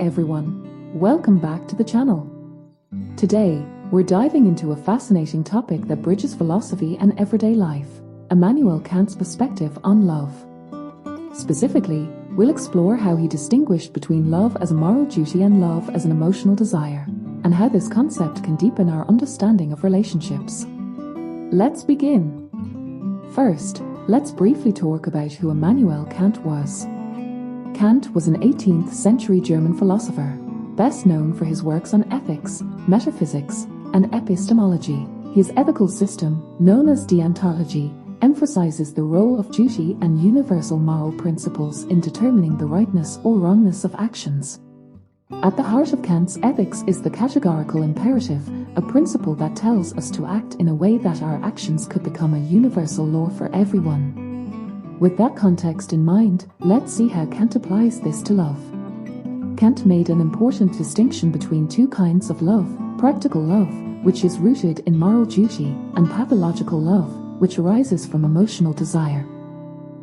everyone, welcome back to the channel. Today, we're diving into a fascinating topic that bridges philosophy and everyday life, Immanuel Kant's perspective on love. Specifically, we'll explore how he distinguished between love as a moral duty and love as an emotional desire, and how this concept can deepen our understanding of relationships. Let's begin. First, let's briefly talk about who Immanuel Kant was. Kant was an 18th century German philosopher, best known for his works on ethics, metaphysics, and epistemology. His ethical system, known as deontology, emphasizes the role of duty and universal moral principles in determining the rightness or wrongness of actions. At the heart of Kant's ethics is the categorical imperative, a principle that tells us to act in a way that our actions could become a universal law for everyone. With that context in mind, let's see how Kant applies this to love. Kant made an important distinction between two kinds of love: practical love, which is rooted in moral duty, and pathological love, which arises from emotional desire.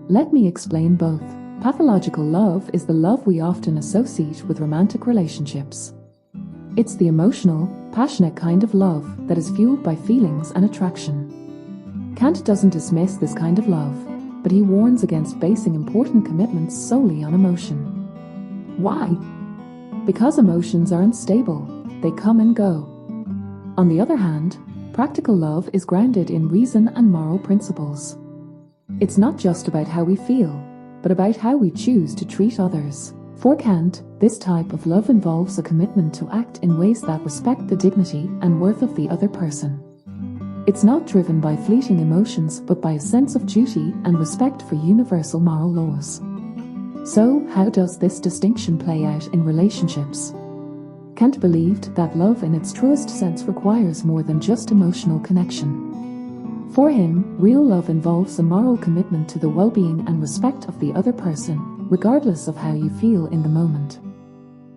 Let me explain both. Pathological love is the love we often associate with romantic relationships. It's the emotional, passionate kind of love that is fueled by feelings and attraction. Kant doesn't dismiss this kind of love, but he warns against basing important commitments solely on emotion. Why? Because emotions are unstable, they come and go. On the other hand, practical love is grounded in reason and moral principles. It's not just about how we feel, but about how we choose to treat others. For Kant, this type of love involves a commitment to act in ways that respect the dignity and worth of the other person. It's not driven by fleeting emotions, but by a sense of duty and respect for universal moral laws. So, how does this distinction play out in relationships? Kant believed that love in its truest sense requires more than just emotional connection. For him, real love involves a moral commitment to the well-being and respect of the other person, regardless of how you feel in the moment.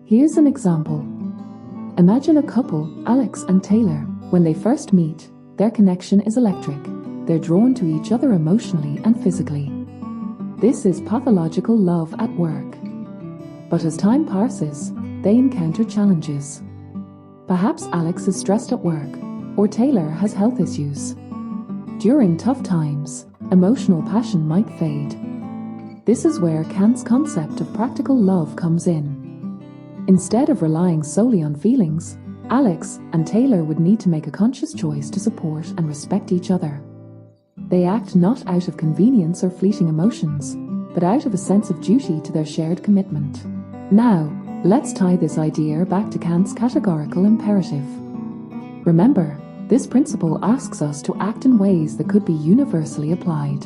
Here's an example. Imagine a couple, Alex and Taylor. When they first meet, their connection is electric. They're drawn to each other emotionally and physically. This is pathological love at work. But as time passes, they encounter challenges. Perhaps Alex is stressed at work, or Taylor has health issues. During tough times, emotional passion might fade. This is where Kant's concept of practical love comes in. Instead of relying solely on feelings, Alex and Taylor would need to make a conscious choice to support and respect each other. They act not out of convenience or fleeting emotions, but out of a sense of duty to their shared commitment. Now, let's tie this idea back to Kant's categorical imperative. Remember, this principle asks us to act in ways that could be universally applied.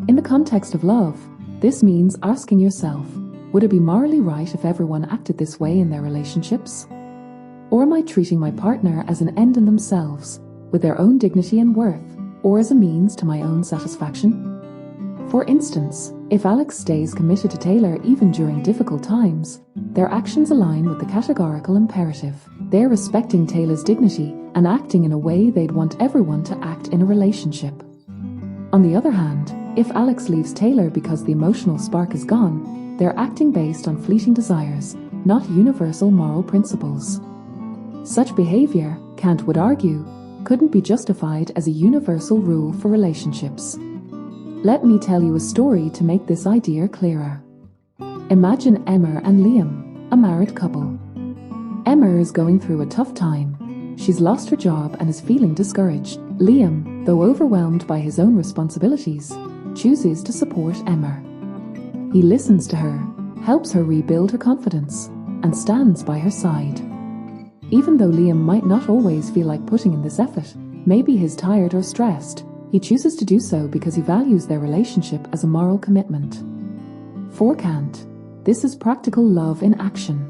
In the context of love, this means asking yourself, would it be morally right if everyone acted this way in their relationships? Or am I treating my partner as an end in themselves, with their own dignity and worth, or as a means to my own satisfaction? For instance, if Alex stays committed to Taylor even during difficult times, their actions align with the categorical imperative. They're respecting Taylor's dignity and acting in a way they'd want everyone to act in a relationship. On the other hand, if Alex leaves Taylor because the emotional spark is gone, they're acting based on fleeting desires, not universal moral principles. Such behavior, Kant would argue, couldn't be justified as a universal rule for relationships. Let me tell you a story to make this idea clearer. Imagine Emma and Liam, a married couple. Emma is going through a tough time. She's lost her job and is feeling discouraged. Liam, though overwhelmed by his own responsibilities, chooses to support Emma. He listens to her, helps her rebuild her confidence, and stands by her side. Even though Liam might not always feel like putting in this effort, maybe he's tired or stressed, he chooses to do so because he values their relationship as a moral commitment. For Kant, this is practical love in action.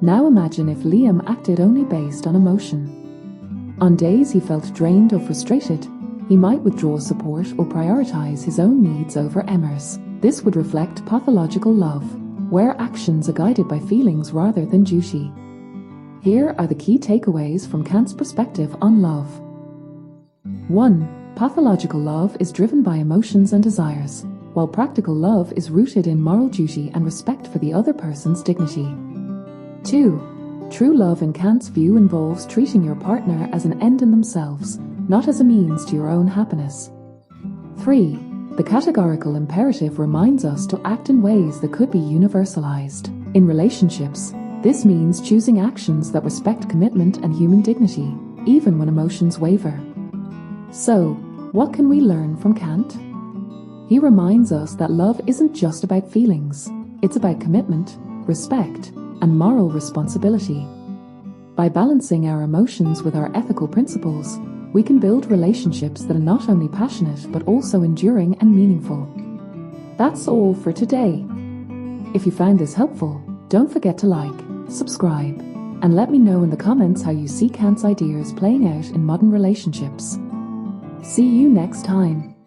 Now imagine if Liam acted only based on emotion. On days he felt drained or frustrated, he might withdraw support or prioritize his own needs over Emma's. This would reflect pathological love, where actions are guided by feelings rather than duty. Here are the key takeaways from Kant's perspective on love. 1. Pathological love is driven by emotions and desires, while practical love is rooted in moral duty and respect for the other person's dignity. 2. True love in Kant's view involves treating your partner as an end in themselves, not as a means to your own happiness. 3. The categorical imperative reminds us to act in ways that could be universalized. In relationships, this means choosing actions that respect commitment and human dignity, even when emotions waver. So, what can we learn from Kant? He reminds us that love isn't just about feelings, it's about commitment, respect, and moral responsibility. By balancing our emotions with our ethical principles, we can build relationships that are not only passionate but also enduring and meaningful. That's all for today. If you found this helpful, don't forget to like, subscribe, and let me know in the comments how you see Kant's ideas playing out in modern relationships. See you next time.